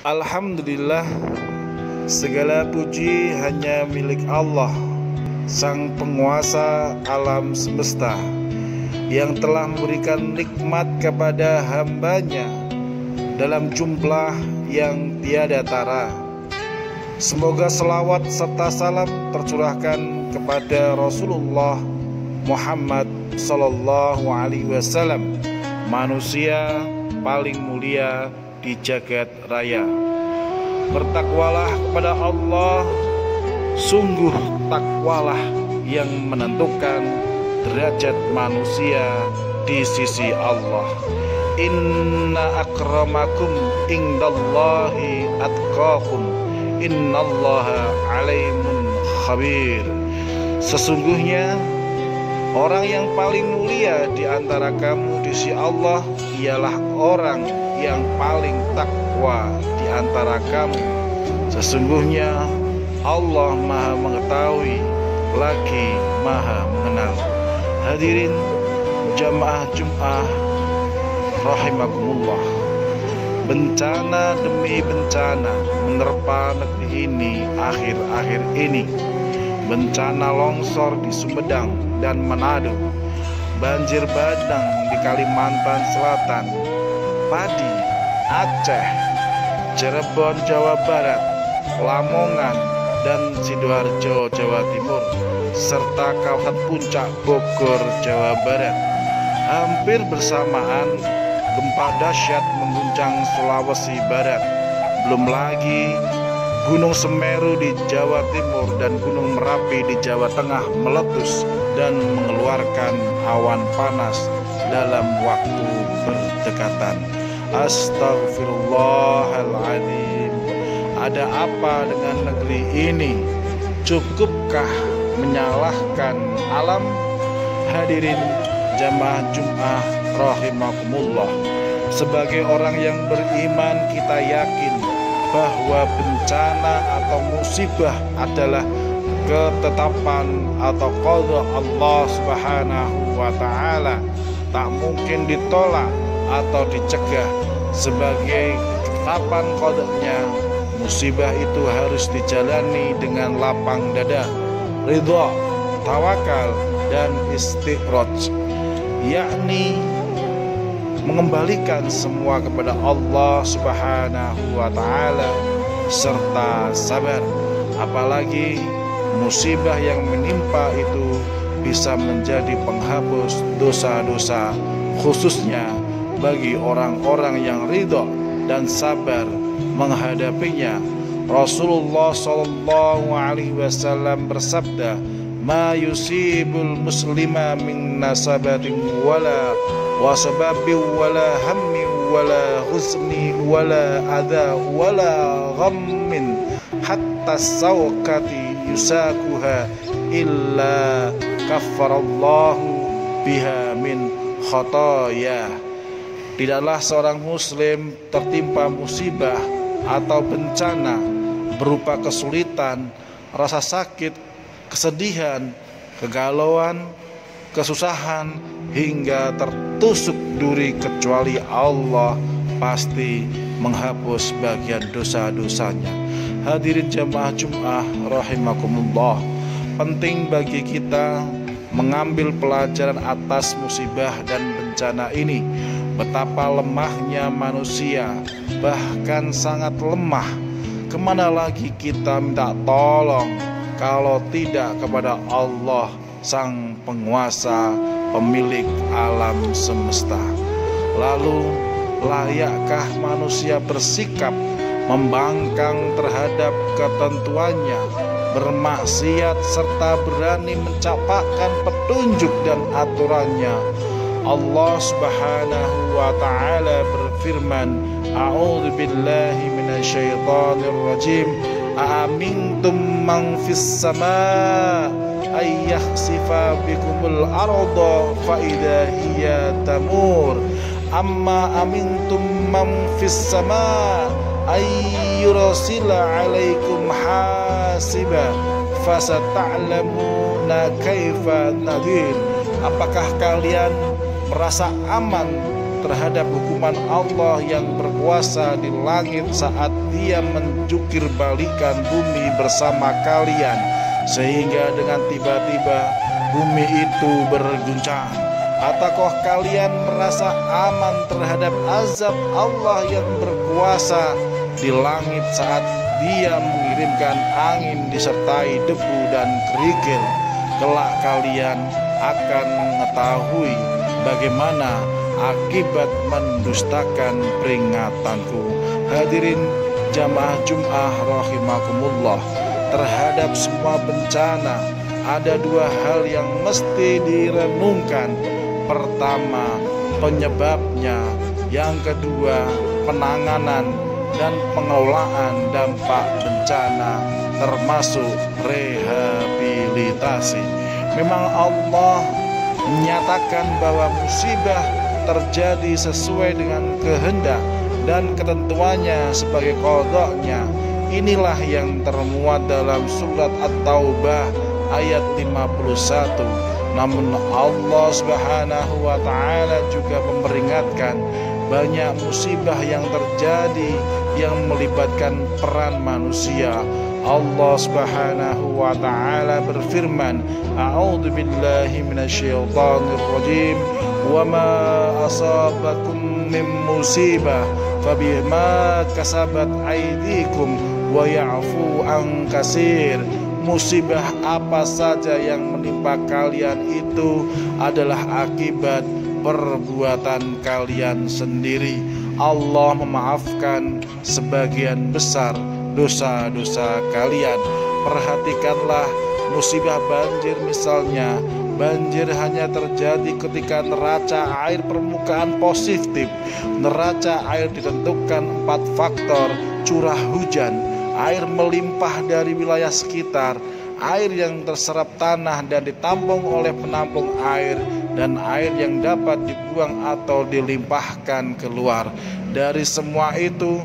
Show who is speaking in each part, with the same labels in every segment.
Speaker 1: Alhamdulillah, segala puji hanya milik Allah, Sang Penguasa alam semesta, yang telah memberikan nikmat kepada hambanya dalam jumlah yang tiada tara. Semoga selawat serta salam tercurahkan kepada Rasulullah Muhammad Sallallahu Alaihi Wasallam, manusia paling mulia di jagat raya. Bertakwalah kepada Allah, sungguh takwalah yang menentukan derajat manusia di sisi Allah. Inna akramakum indallahi atqakum, innallaha alimun khabir. Sesungguhnya orang yang paling mulia di antara kamu di sisi Allah ialah orang yang paling takwa di antara kamu. Sesungguhnya Allah Maha mengetahui lagi Maha mengenal. Hadirin jamaah Jum'ah rahimakumullah, bencana demi bencana menerpa negeri ini akhir-akhir ini. Bencana longsor di Sumedang dan Manado, banjir bandang di Kalimantan Selatan, padi Aceh, Cirebon Jawa Barat, Lamongan dan Sidoarjo Jawa Timur, serta kawasan Puncak Bogor Jawa Barat. Hampir bersamaan gempa dahsyat mengguncang Sulawesi Barat. Belum lagi Gunung Semeru di Jawa Timur dan Gunung Merapi di Jawa Tengah meletus dan mengeluarkan awan panas dalam waktu berdekatan. Astaghfirullahaladzim. Ada apa dengan negeri ini? Cukupkah menyalahkan alam? Hadirin jamaah Jum'ah rahimakumullah, sebagai orang yang beriman kita yakin bahwa bencana atau musibah adalah ketetapan atau qada Allah Subhanahu wa ta'ala, tak mungkin ditolak atau dicegah. Sebagai ketetapan qadanya, musibah itu harus dijalani dengan lapang dada, ridha, tawakal dan istighraj, yakni mengembalikan semua kepada Allah Subhanahu wa ta'ala serta sabar. Apalagi musibah yang menimpa itu bisa menjadi penghapus dosa-dosa, khususnya bagi orang-orang yang ridha dan sabar menghadapinya. Rasulullah sallallahu alaihi wasallam bersabda, "Ma yusibul muslima min nasabatin wala wasababin wala hammin wala huzni wala adha wala ghammin hatta sawkati yusakuha illa kaffarallahu biha min khotoyah." Tidaklah seorang muslim tertimpa musibah atau bencana berupa kesulitan, rasa sakit, kesedihan, kegalauan, kesusahan, hingga tertusuk duri, kecuali Allah pasti menghapus bagian dosa-dosanya. Hadirin jamaah Jum'ah rahimakumullah, penting bagi kita mengambil pelajaran atas musibah dan bencana ini. Betapa lemahnya manusia, bahkan sangat lemah. Kemana lagi kita minta tolong kalau tidak kepada Allah, Sang Penguasa, pemilik alam semesta? Lalu layakkah manusia bersikap membangkang terhadap ketentuannya, bermaksiat serta berani mencapakan petunjuk dan aturannya? Allah Subhanahu wa ta'ala berfirman, A'udzu billahi minasyaitonir rajim. Amintum man fis sama ayyahsifa bikumul arda fa idza hiya tamur. Amma amintum man fis sama ayyursila alaikum hasiba fasata'lamuna kaifa nadir. Apakah kalian merasa aman terhadap hukuman Allah yang berkuasa di langit saat Dia menjukir balikan bumi bersama kalian, sehingga dengan tiba-tiba bumi itu berguncang? Ataukah kalian merasa aman terhadap azab Allah yang berkuasa di langit saat Dia mengirimkan angin disertai debu dan kerikil? Kelak kalian akan mengetahui bagaimana akibat mendustakan peringatanku. Hadirin jamaah Jum'ah rahimakumullah, terhadap semua bencana ada dua hal yang mesti direnungkan. Pertama, penyebabnya. Yang kedua, penanganan dan pengelolaan dampak bencana, termasuk rehabilitasi. Memang Allah menyatakan bahwa musibah terjadi sesuai dengan kehendak dan ketentuannya sebagai qadanya. Inilah yang termuat dalam surat At-Taubah ayat 51. Namun Allah Subhanahu wa ta'ala juga memperingatkan banyak musibah yang terjadi yang melibatkan peran manusia. Allah Subhanahu wa ta'ala berfirman, A'udzu billahi minasyaitonir rajim, wa ma asabakum min musibah fabima kasabat aydikum wa ya'fu an katsir. Musibah apa saja yang menimpa kalian itu adalah akibat perbuatan kalian sendiri. Allah memaafkan sebagian besar dosa-dosa kalian. Perhatikanlah musibah banjir misalnya. Banjir hanya terjadi ketika neraca air permukaan positif. Neraca air ditentukan 4 faktor: curah hujan, air melimpah dari wilayah sekitar, air yang terserap tanah dan ditampung oleh penampung air, dan air yang dapat dibuang atau dilimpahkan keluar. Dari semua itu,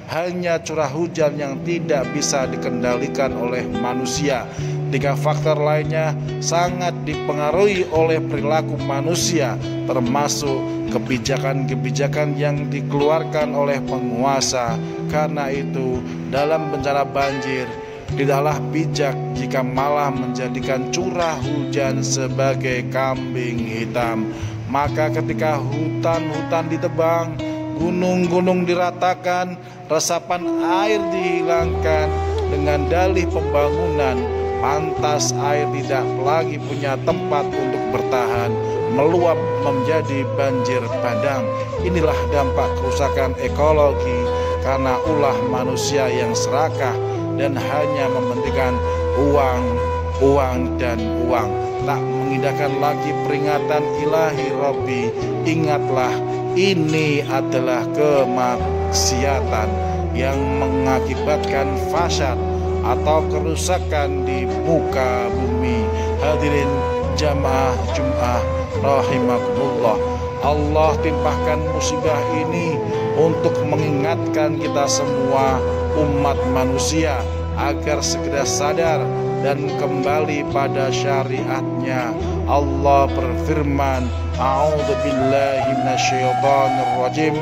Speaker 1: hanya curah hujan yang tidak bisa dikendalikan oleh manusia. 3 faktor lainnya sangat dipengaruhi oleh perilaku manusia, termasuk kebijakan-kebijakan yang dikeluarkan oleh penguasa. Karena itu, dalam bencana banjir, tidaklah bijak jika malah menjadikan curah hujan sebagai kambing hitam. Maka ketika hutan-hutan ditebang, gunung-gunung diratakan, resapan air dihilangkan dengan dalih pembangunan, pantas air tidak lagi punya tempat untuk bertahan, meluap menjadi banjir bandang. Inilah dampak kerusakan ekologi karena ulah manusia yang serakah dan hanya mementingkan uang dan uang, tak mengindahkan lagi peringatan ilahi Rabbi. Ingatlah, ini adalah kemaksiatan yang mengakibatkan fasyad atau kerusakan di muka bumi. Hadirin jamaah Jum'ah rahimakumullah, Allah timpahkan musibah ini untuk mengingatkan kita semua umat manusia agar segera sadar dan kembali pada syariatnya. Allah berfirman, A'udzu billahi minasyaitonir rajim,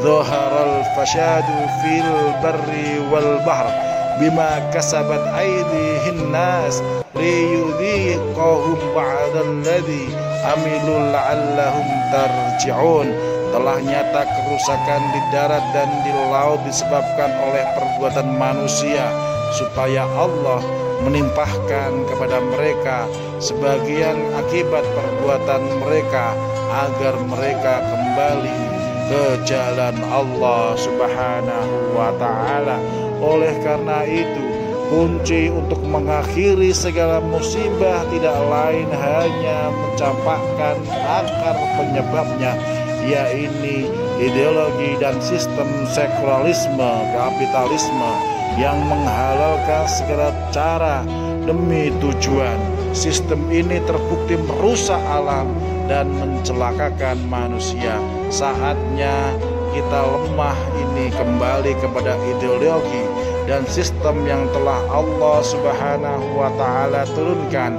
Speaker 1: Zaharal fasadu fil barri wal bahr bima kasabat aydihin nas liyudhiqahum ba'dalladzi amilu la'allahum tarji'un. Telah nyata kerusakan di darat dan di laut disebabkan oleh perbuatan manusia, supaya Allah menimpahkan kepada mereka sebagian akibat perbuatan mereka, agar mereka kembali ke jalan Allah Subhanahu wa ta'ala. Oleh karena itu, kunci untuk mengakhiri segala musibah tidak lain hanya mencampakkan akar penyebabnya, yaitu ideologi dan sistem sekularisme kapitalisme yang menghalalkan segala cara demi tujuan. Sistem ini terbukti merusak alam dan mencelakakan manusia. Saatnya kita lemah ini kembali kepada ideologi dan sistem yang telah Allah Subhanahu wa ta'ala turunkan.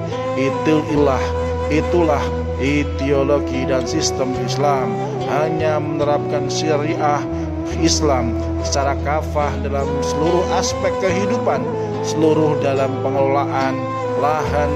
Speaker 1: Itulah ideologi dan sistem Islam. hanya menerapkan syariah Islam secara kafah dalam seluruh aspek kehidupan, seluruh dalam pengelolaan lahan,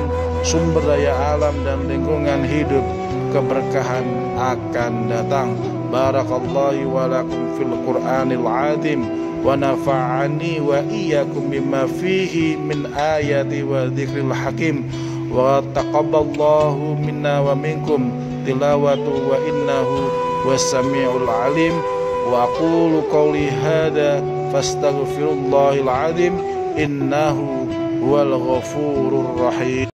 Speaker 1: sumber daya alam dan lingkungan hidup, keberkahan akan datang. Barakallahu wa lakum fil Qur'anil azim wa nafa'ani wa iyyakum bima fihi min ayati wa dzikril hakim wa taqabbalallahu minna wa minkum tilawatu wa innahu was-sami'ul alim. Wa aqulu qawli hadza fastaghfirullahal azim innahu huwal ghafurur rahim.